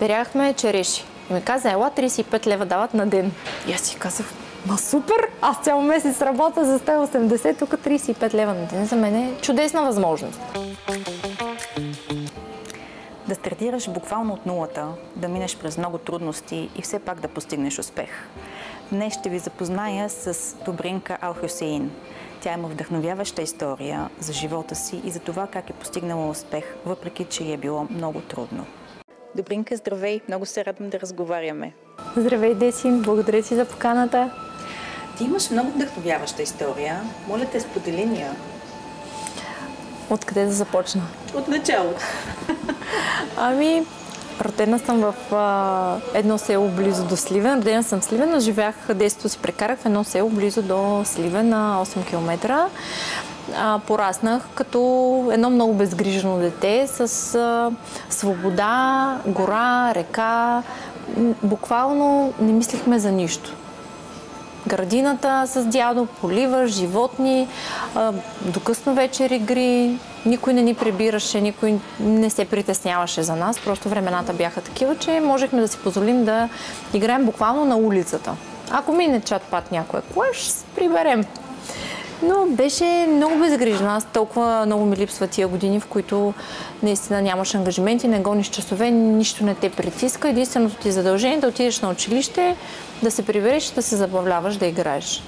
беряхме череши. И ми каза, ела 35 лева дават на ден. И аз си казах, ма супер! Аз цял месец работя за 180, тук 35 лева на ден. За мен е чудесна възможност. Да стартираш буквално от нулата, да минеш през много трудности и все пак да постигнеш успех. Днес ще ви запозная с Добринка Ал-Хюсеин. Тя има вдъхновяваща история за живота си и за това как е постигнала успех, въпреки че е било много трудно. Добринка, здравей! Много се радвам да разговаряме. Здравей, Десин! Благодаря ти за поканата. Ти имаш много вдъхновяваща история. Моля те, сподели ни я. Откъде да започна? От началото. Ами, родена съм в едно село близо до Сливен. Родена съм в Сливен, но живях, детството си прекарах в едно село близо до Сливен на 8 км. Пораснах като едно много безгрижено дете с свобода, гора, река. Буквално не мислихме за нищо. Градината с дядо, полива, животни, до късно вечер игри. Никой не ни прибираше, никой не се притесняваше за нас. Просто времената бяха такива, че можехме да си позволим да играем буквално на улицата. Ако мине чат-пат някоя кола, ще се приберем. Но беше много безгрижна. Аз толкова много ми липсва тия години, в които наистина нямаш ангажименти, не гониш часове, нищо не те притиска. Единственото ти задължение е да отидеш на училище, да се прибереш, да се забавляваш, да играеш.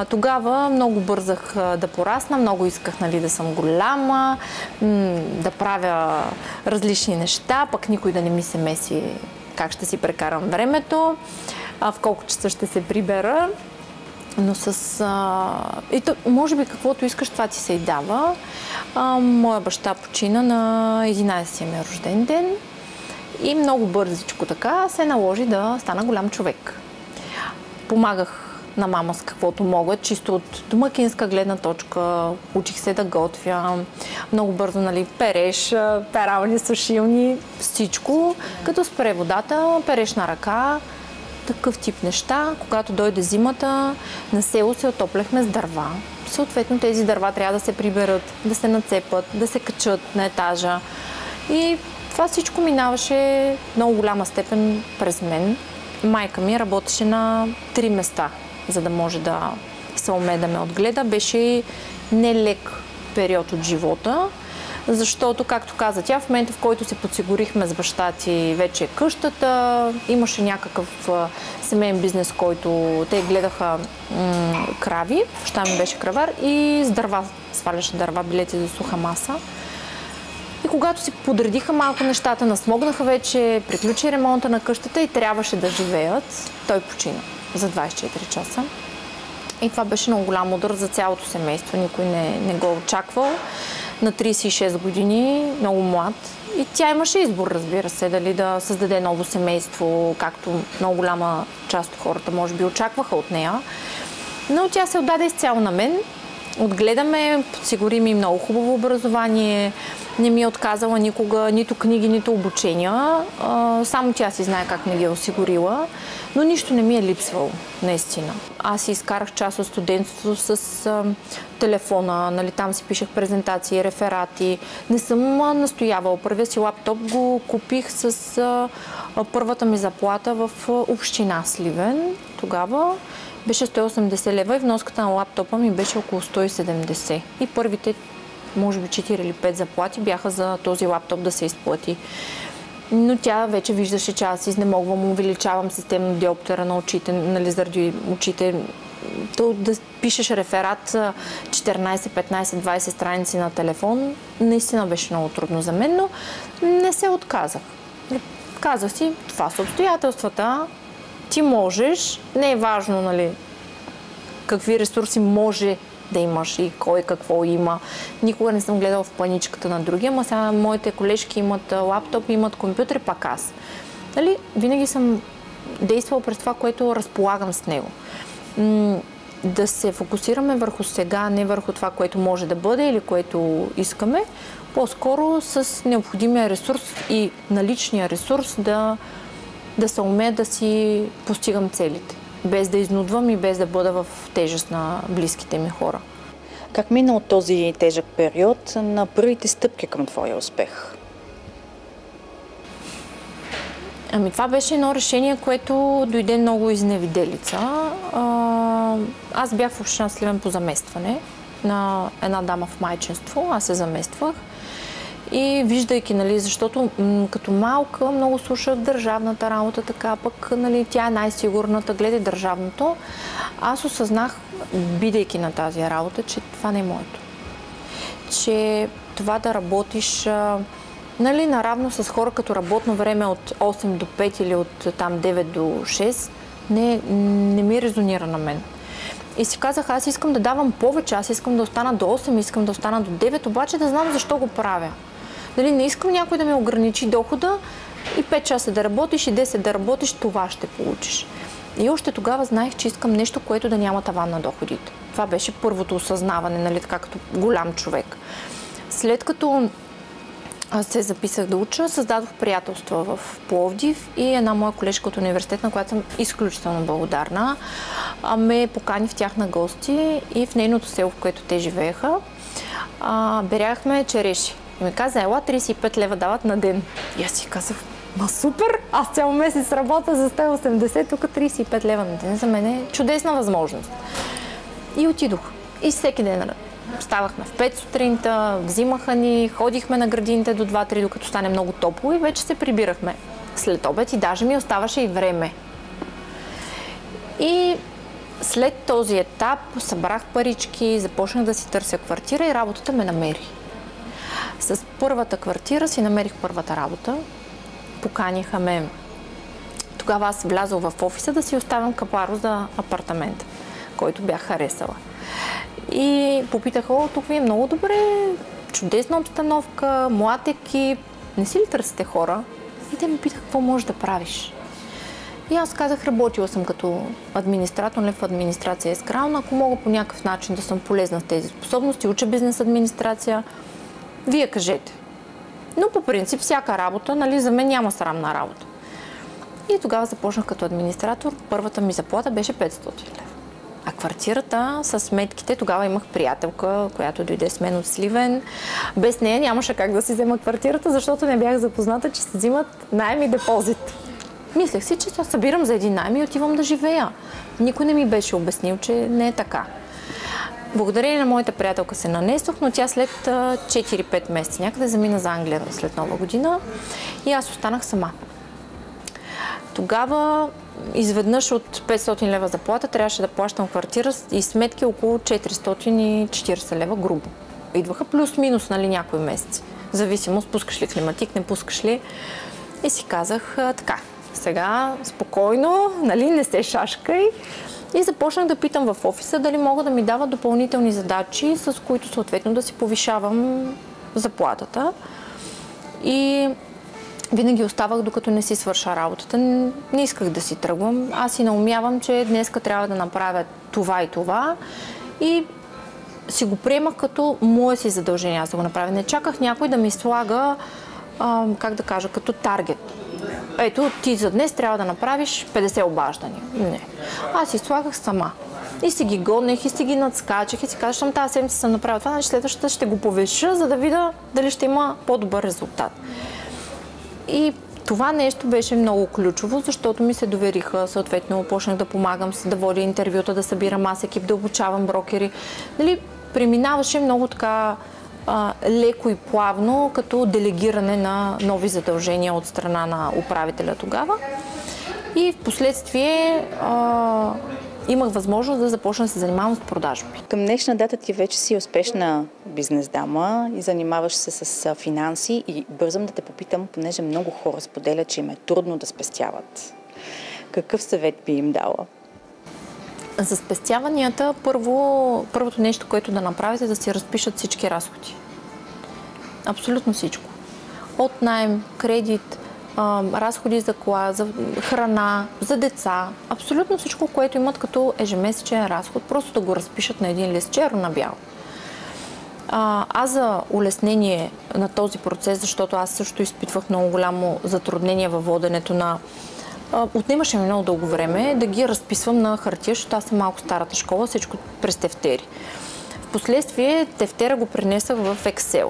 Тогава много бързах да порасна, много исках, нали, да съм голяма, да правя различни неща, пък никой да не ми се меси как ще си прекарам времето, в колко часа ще се прибера. Но може би каквото искаш, това ти се и дава. Моя баща почина на 11-я ми рожден ден и много бързичко така се наложи да стана голям човек. Помагах на мама с каквото мога, чисто от домакинска гледна точка. Учих се да готвя. Много бързо, нали, переш, перални, сушилни, всичко. Като спре водата, переш на ръка. Такъв тип неща. Когато дойде зимата, на село се отопляхме с дърва. Съответно, тези дърва трябва да се приберат, да се нацепат, да се качат на етажа. И това всичко минаваше в много голяма степен през мен. Майка ми работеше на 3 места, за да може да се умее да ме отгледа. Беше нелек период от живота, защото, както каза тя, в момента, в който се подсигурихме с баща ти, вече къщата, имаше някакъв семейен бизнес, който те гледаха крави, баща ми беше кравар и с дърва, сваляше дърва, билети за суха маса. И когато си подредиха малко нещата, насмогнаха вече, приключи ремонта на къщата и трябваше да живеят, той почина за 24 часа. И това беше много голям удар за цялото семейство, никой не го очаквал. На 36 години, много млад. И тя имаше избор, разбира се, дали да създаде ново семейство, както много голяма част от хората може би очакваха от нея. Но тя се отдаде изцяло на мен. Отгледаме, подсигури ми много хубаво образование, не ми е отказала никога нито книги, нито обучения. Само тя си знае как ми ги е осигурила, но нищо не ми е липсвало, наистина. Аз си изкарах част от студентството с телефона, нали, там си пишех презентации, реферати. Не съм настоявала. Първия си лаптоп го купих с първата ми заплата в община Сливен. Тогава беше 180 лева и вноската на лаптопа ми беше около 170. И първите, може би 4 или 5 заплати бяха за този лаптоп да се изплати. Но тя вече виждаше, че аз изнемогвам, увеличавам системно диоптера на очите, нали, заради очите. Да пишеш реферат 14, 15, 20 страници на телефон, наистина беше много трудно за мен, но не се отказах. Казах си, това са обстоятелствата, ти можеш, не е важно, нали, какви ресурси може да имаш и кой какво има. Никога не съм гледала в паничката на другия, ама сега моите колежки имат лаптоп, имат компютър, пак аз. Нали, винаги съм действала през това, което разполагам с него. Да се фокусираме върху сега, не върху това, което може да бъде или което искаме, по-скоро с необходимия ресурс и наличния ресурс да се умея да си постигам целите, без да изнудвам и без да бъда в тежест на близките ми хора. Как мина от този тежък период на първите стъпки към твоя успех? Ами това беше едно решение, което дойде много изневиделица. Аз бях в община Сливен по заместване на една дама в майчинство, аз се замествах. И виждайки, нали, защото като малка много слушах държавната работа, така пък, нали, тя е най-сигурната, гледай държавното. Аз осъзнах, бидейки на тази работа, че това не е моето. Че това да работиш, нали, наравно с хора като работно време от 8 до 5 или от там 9 до 6, не ми резонира на мен. И си казах, аз искам да давам повече, аз искам да остана до 8, искам да остана до 9, обаче да знам защо го правя. Дали не искам някой да ми ограничи дохода и 5 часа да работиш и 10 да работиш, това ще получиш. И още тогава знаех, че искам нещо, което да няма таван на доходите. Това беше първото осъзнаване, нали, така като голям човек. След като аз се записах да уча, създадох приятелства в Пловдив и една моя колежка от университет, на която съм изключително благодарна, ме покани в тях на гости и в нейното село, в което те живееха, беряхме череши. И ми каза, ела, 35 лева дават на ден. И аз си казах, ма супер, аз цял месец работя за 180, тук 35 лева на ден. За мен е чудесна възможност. И отидох. И всеки ден ставахме в 5 сутринта, взимаха ни, ходихме на градините до 2-3, докато стане много топло и вече се прибирахме след обед и даже ми оставаше и време. И след този етап събрах парички, започнах да си търся квартира и работата ме намери. С първата квартира си намерих първата работа. Поканиха ме. Тогава аз влязох в офиса да си оставям капаро за апартамент, който бях харесала. И попитаха, тук ви е много добре, чудесна обстановка, млад екип, не си ли търсите хора? И те ме питаха, какво можеш да правиш? И аз казах, работила съм като администратор, не в администрация Ескрална, ако мога по някакъв начин да съм полезна в тези способности, уча бизнес администрация, вие кажете. Но по принцип всяка работа, нали, за мен няма срамна работа. И тогава започнах като администратор, първата ми заплата беше 500 лева. А квартирата с сметките, тогава имах приятелка, която дойде с мен от Сливен. Без нея нямаше как да си взема квартирата, защото не бях запозната, че се взимат наем и депозит. Мислех си, че събирам за един наем и отивам да живея. Никой не ми беше обяснил, че не е така. Благодарение на моята приятелка се нанесох, но тя след 4-5 месеца някъде замина за Англия след Нова година и аз останах сама. Тогава изведнъж от 500 лева заплата трябваше да плащам квартира и сметки около 440 лева грубо. Идваха плюс-минус, нали, някой месец. Зависимо, пускаш ли климатик, не пускаш ли. И си казах така, сега спокойно, нали, не се шашкай. И започнах да питам в офиса дали могат да ми дават допълнителни задачи, с които съответно да си повишавам заплатата. И винаги оставах, докато не си свърша работата. Не исках да си тръгвам. Аз си наумявам, че днеска трябва да направя това и това. И си го приемах като мое си задължение аз да го направя. Не чаках някой да ми слага, как да кажа, като таргет. Ето, ти за днес трябва да направиш 50 обаждания. Не. Аз си слагах сама. И си ги гонех, и си ги надскачах, и си казвам, щом тази седмица съм направила това, значи следващата ще го повеша, за да видя дали ще има по-добър резултат. И това нещо беше много ключово, защото ми се довериха, съответно почнах да помагам, да водя интервюта, да събирам аз екип, да обучавам брокери. Нали, преминаваше много така леко и плавно, като делегиране на нови задължения от страна на управителя тогава. И в последствие имах възможност да започна да се занимавам с продажби. Към днешна дата ти вече си успешна бизнес дама и занимаваш се с финанси и бързам да те попитам, понеже много хора споделят, че им е трудно да спестяват. Какъв съвет би им дала? За спестяванията първото нещо, което да направите, е да си разпишат всички разходи. Абсолютно всичко. От наем, кредит, разходи за кола, за храна, за деца. Абсолютно всичко, което имат като ежемесечен разход, просто да го разпишат на един лист черно на бяло. Аз за улеснение на този процес, защото аз също изпитвах много голямо затруднение във воденето на... Отнемаше ми много дълго време да ги разписвам на хартия, защото аз съм малко старата школа, всичко през тефтери. Впоследствие тефтера го пренесах в Excel.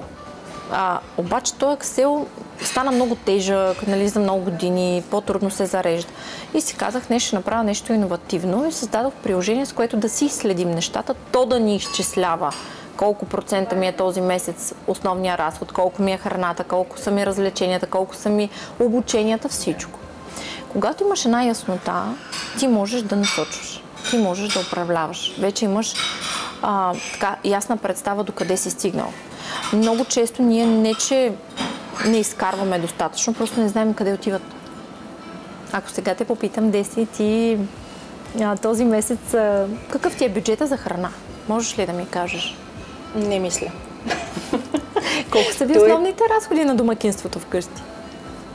Обаче този Excel стана много тежък, нали, за много години, по-трудно се зарежда. И си казах, не ще направя нещо иновативно и създадох приложение, с което да си следим нещата, то да ни изчислява колко процента ми е този месец основния разход, колко ми е храната, колко са ми развлеченията, колко са ми обученията, всичко. Когато имаш една яснота, ти можеш да насочваш, ти можеш да управляваш. Вече имаш така ясна представа до къде си стигнал. Много често ние не че не изкарваме достатъчно, просто не знаем къде отиват. Ако сега те попитам, Деси, ти този месец какъв ти е бюджета за храна? Можеш ли да ми кажеш? Не мисля. Колко са ви основните разходи на домакинството вкъщи?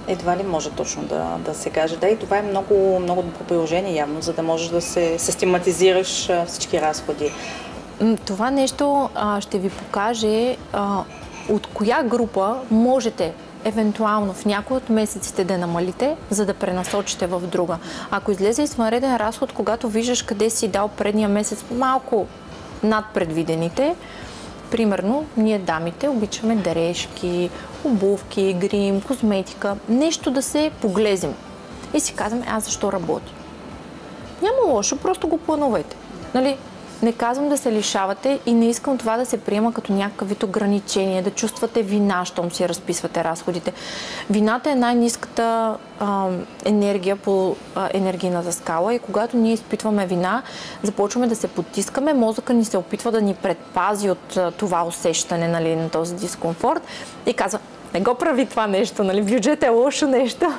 Едва ли може точно да се каже. Да, и това е много, много добро приложение явно, за да можеш да се систематизираш всички разходи. Това нещо ще ви покаже от коя група можете евентуално в някой от месеците да намалите, за да пренасочите в друга. Ако излезе извънреден разход, когато виждаш къде си дал предния месец малко над предвидените, примерно, ние дамите обичаме дрежки, обувки, грим, козметика, нещо да се поглезим. И си казваме, аз защо работя? Няма лошо, просто го планувайте. Нали? Не казвам да се лишавате и не искам това да се приема като някакъв вид ограничение, да чувствате вина, щом си разписвате разходите. Вината е най-ниската енергия по енергийната скала и когато ние изпитваме вина, започваме да се потискаме, мозъка ни се опитва да ни предпази от това усещане, нали, на този дискомфорт и казва, не го прави това нещо, нали, бюджет е лошо нещо.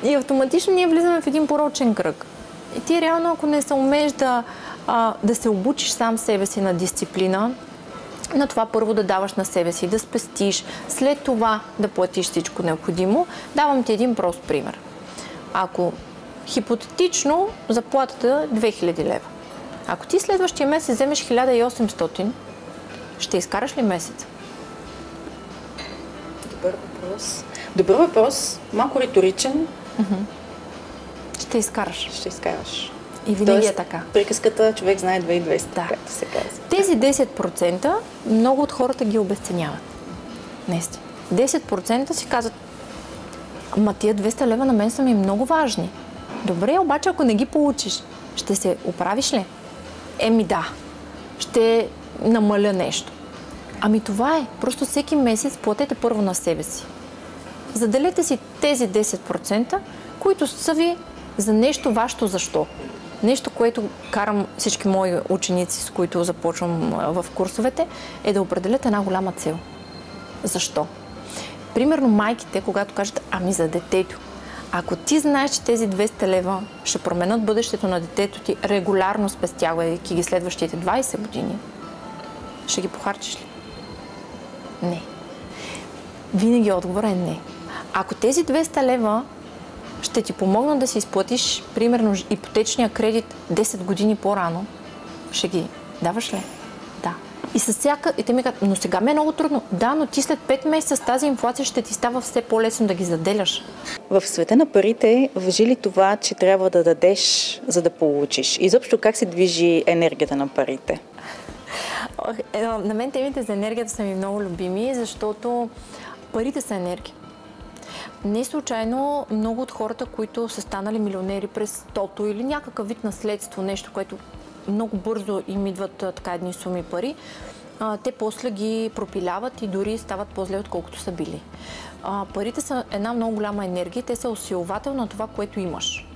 И автоматично ние влизаме в един порочен кръг. И ти реално, ако не се умееш да се обучиш сам себе си на дисциплина, на това първо да даваш на себе си, да спестиш, след това да платиш всичко необходимо. Давам ти един прост пример. Ако хипотетично заплатата е 2000 лева, ако ти следващия месец вземеш 1800, ще изкараш ли месец? Добър въпрос. Добър въпрос, малко риторичен. Ще изкараш. Ще изкараш. И винаги е така. Приказката човек знае 2200, както се казва. Тези 10% много от хората ги обесценяват. Наистина. 10% си казват, ама тия 200 лева на мен са ми много важни. Добре, обаче ако не ги получиш, ще се оправиш ли? Да. Ще намаля нещо. Ами това е. Просто всеки месец платете първо на себе си. Заделете си тези 10%, които са ви за нещо вашето защо. Нещо, което карам всички мои ученици, с които започвам в курсовете, е да определят една голяма цел. Защо? Примерно майките, когато кажат, ами за детето. Ако ти знаеш, че тези 200 лева ще променят бъдещето на детето ти, регулярно спестявайки ги следващите 20 години, ще ги похарчиш ли? Не. Винаги отговорът е не. Ако тези 200 лева ще ти помогнат да си изплатиш, примерно, ипотечния кредит 10 години по-рано, ще ги даваш ли? Да. И те ми казват, но сега ми е много трудно. Да, но ти след 5 месеца с тази инфлация ще ти става все по-лесно да ги заделяш. В света на парите важи ли това, че трябва да дадеш, за да получиш? Изобщо как се движи енергията на парите? На мен темите за енергията са ми много любими, защото парите са енергия. Не случайно много от хората, които са станали милионери през тото или някакъв вид наследство, нещо, което много бързо им идват така едни суми пари, те после ги пропиляват и дори стават по-зле, отколкото са били. Парите са една много голяма енергия, те са усилвател на това, което имаш.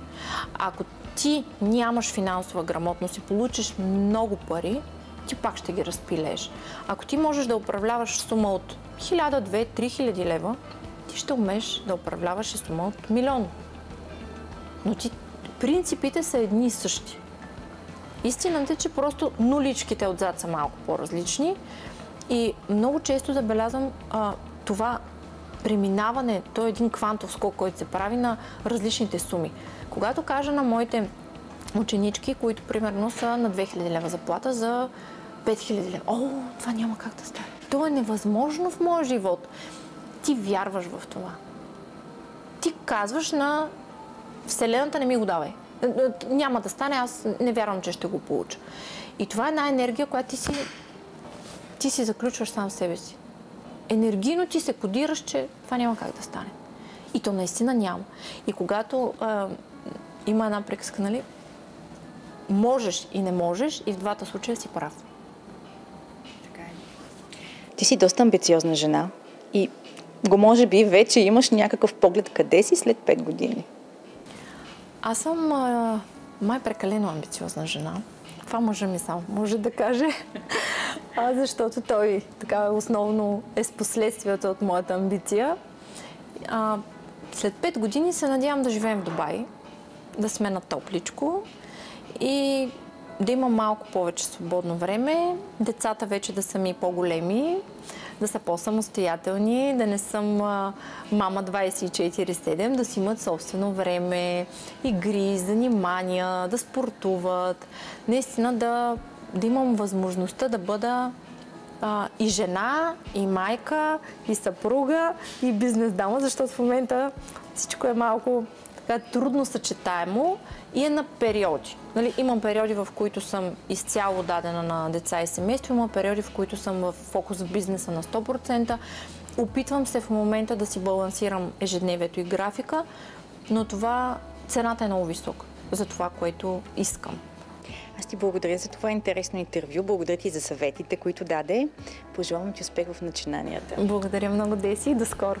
Ако ти нямаш финансова грамотност и получиш много пари, ти пак ще ги разпилееш. Ако ти можеш да управляваш сума от 1000, 2000, 3000 лева, ти ще умееш да управляваш и сума от 1 000 000. Но принципите са едни и същи. Истината е, че просто нуличките отзад са малко по-различни и много често забелязвам това преминаване, то е един квантов скок, който се прави на различните суми. Когато кажа на моите ученички, които примерно са на 2000 лева заплата за 5000 лева. Това няма как да стане. То е невъзможно в моя живот. Ти вярваш в това. Ти казваш на Вселената, не ми го давай. Няма да стане, аз не вярвам, че ще го получа. И това е една енергия, която ти си заключваш сам в себе си. енергийно ти се кодираш, че това няма как да стане. И то наистина няма. И когато има една приказка, нали, можеш и не можеш, и в двата случая си прав. Така е. Ти си доста амбициозна жена и може би вече имаш някакъв поглед къде си след 5 години. Аз съм май прекалено амбициозна жена. Това мъжа ми сам може да каже. Защото той така основно е с последствията от моята амбиция. След 5 години се надявам да живеем в Дубай, да сме на топличко и да имам малко повече свободно време, децата вече да са ми по-големи, да са по-самостоятелни, да не съм мама 24/7, да си имат собствено време, игри, занимания, да спортуват. Наистина да имам възможността да бъда и жена, и майка, и съпруга, и бизнес дама, защото в момента всичко е малко така трудно съчетаемо и е на периоди. Нали, имам периоди, в които съм изцяло дадена на деца и семейство, има периоди, в които съм в фокус в бизнеса на 100%. Опитвам се в момента да си балансирам ежедневието и графика, но цената е много висока за това, което искам. Аз ти благодаря за това интересно интервю. Благодаря ти за съветите, които даде. Пожелавам ти успех в начинанията. Благодаря много, Деси, и до скоро!